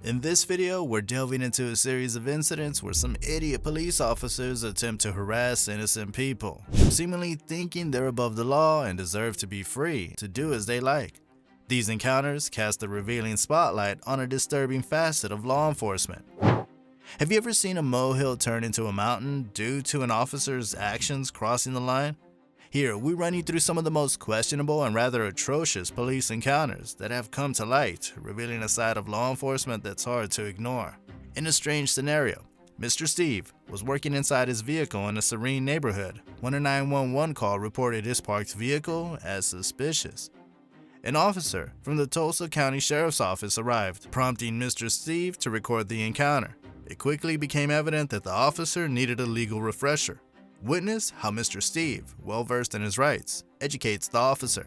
In this video, we're delving into a series of incidents where some idiot police officers attempt to harass innocent people, seemingly thinking they're above the law and deserve to be free to do as they like. These encounters cast a revealing spotlight on a disturbing facet of law enforcement. Have you ever seen a molehill turn into a mountain due to an officer's actions crossing the line? Here, we run you through some of the most questionable and rather atrocious police encounters that have come to light, revealing a side of law enforcement that's hard to ignore. In a strange scenario, Mr. Steve was working inside his vehicle in a serene neighborhood when a 911 call reported his parked vehicle as suspicious. An officer from the Tulsa County Sheriff's Office arrived, prompting Mr. Steve to record the encounter. It quickly became evident that the officer needed a legal refresher. Witness how Mr. Steve, well-versed in his rights, educates the officer.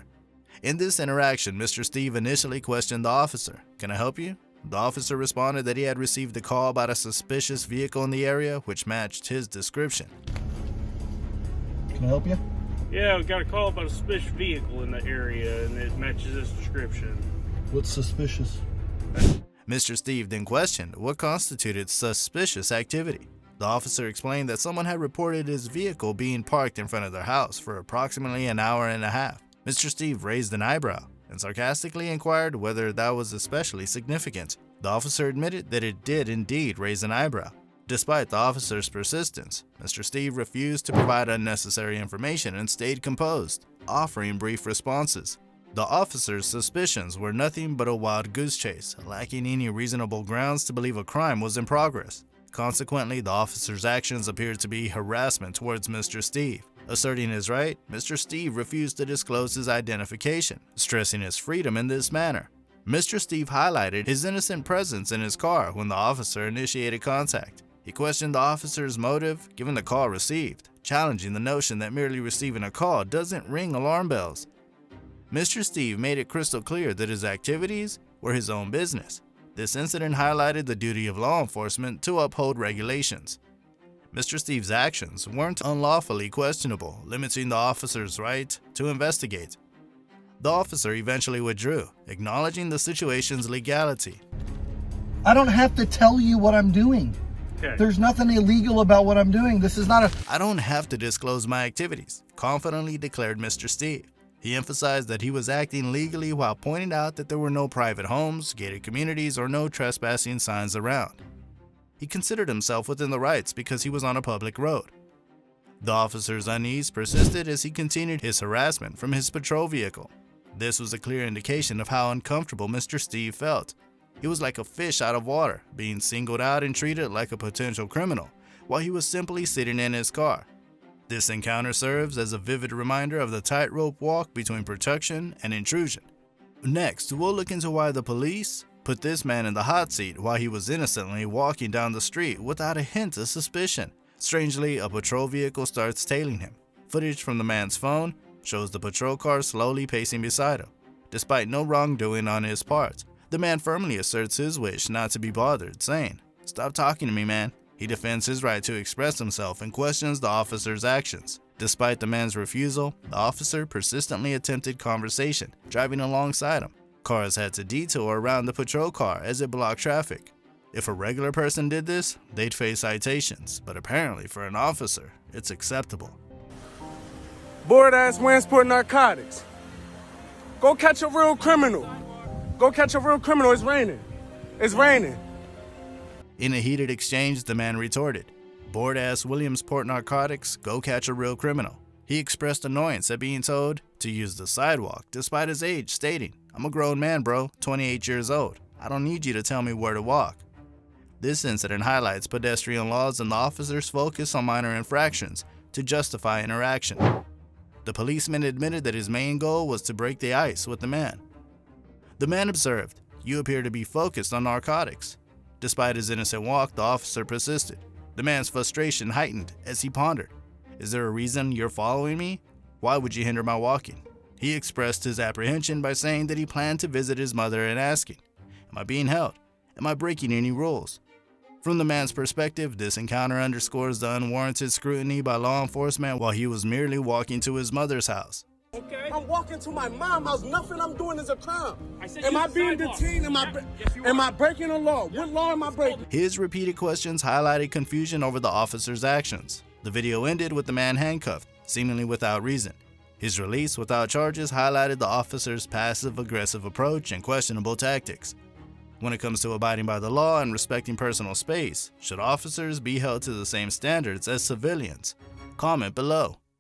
In this interaction, Mr. Steve initially questioned the officer. "Can I help you?" The officer responded that he had received a call about a suspicious vehicle in the area which matched his description. Can I help you? Yeah, we got a call about a suspicious vehicle in the area and it matches this description. What's suspicious? Mr. Steve then questioned what constituted suspicious activity. The officer explained that someone had reported his vehicle being parked in front of their house for approximately an hour and a half. Mr. Steve raised an eyebrow and sarcastically inquired whether that was especially significant. The officer admitted that it did indeed raise an eyebrow. Despite the officer's persistence, Mr. Steve refused to provide unnecessary information and stayed composed, offering brief responses. The officer's suspicions were nothing but a wild goose chase, lacking any reasonable grounds to believe a crime was in progress. Consequently, the officer's actions appeared to be harassment towards Mr. Steve. Asserting his right, Mr. Steve refused to disclose his identification, stressing his freedom in this manner. Mr. Steve highlighted his innocent presence in his car when the officer initiated contact. He questioned the officer's motive given the call received, challenging the notion that merely receiving a call doesn't ring alarm bells. Mr. Steve made it crystal clear that his activities were his own business. This incident highlighted the duty of law enforcement to uphold regulations. Mr. Steve's actions weren't unlawfully questionable, limiting the officer's right to investigate. The officer eventually withdrew, acknowledging the situation's legality. I don't have to tell you what I'm doing. Okay. There's nothing illegal about what I'm doing. This is not a... "I don't have to disclose my activities," confidently declared Mr. Steve. He emphasized that he was acting legally while pointing out that there were no private homes, gated communities, or no trespassing signs around. He considered himself within the rights because he was on a public road. The officer's unease persisted as he continued his harassment from his patrol vehicle. This was a clear indication of how uncomfortable Mr. Steve felt. He was like a fish out of water, being singled out and treated like a potential criminal, while he was simply sitting in his car. This encounter serves as a vivid reminder of the tightrope walk between protection and intrusion. Next, we'll look into why the police put this man in the hot seat while he was innocently walking down the street without a hint of suspicion. Strangely, a patrol vehicle starts tailing him. Footage from the man's phone shows the patrol car slowly pacing beside him. Despite no wrongdoing on his part, the man firmly asserts his wish not to be bothered, saying, "Stop talking to me, man." He defends his right to express himself and questions the officer's actions. Despite the man's refusal, the officer persistently attempted conversation, driving alongside him. Cars had to detour around the patrol car as it blocked traffic. If a regular person did this, they'd face citations, but apparently for an officer, it's acceptable. Bored ass transport narcotics. Go catch a real criminal. Go catch a real criminal. It's raining. It's raining. In a heated exchange, the man retorted, "Bored-ass Williamsport narcotics, go catch a real criminal." He expressed annoyance at being told to use the sidewalk despite his age, stating, "I'm a grown man, bro, 28 years old. I don't need you to tell me where to walk." This incident highlights pedestrian laws and the officer's focus on minor infractions to justify interaction. The policeman admitted that his main goal was to break the ice with the man. The man observed, "You appear to be focused on narcotics." Despite his innocent walk, the officer persisted. The man's frustration heightened as he pondered, "Is there a reason you're following me? Why would you hinder my walking?" He expressed his apprehension by saying that he planned to visit his mother and asking, "Am I being held? Am I breaking any rules?" From the man's perspective, this encounter underscores the unwarranted scrutiny by law enforcement while he was merely walking to his mother's house. Okay. I'm walking to my mom's house. Nothing I'm doing is a crime. I said Am use I the being sidewalk. detained? Yes, you Am are. I breaking the law? What law am I breaking? His repeated questions highlighted confusion over the officer's actions. The video ended with the man handcuffed, seemingly without reason. His release without charges highlighted the officer's passive-aggressive approach and questionable tactics. When it comes to abiding by the law and respecting personal space, should officers be held to the same standards as civilians? Comment below.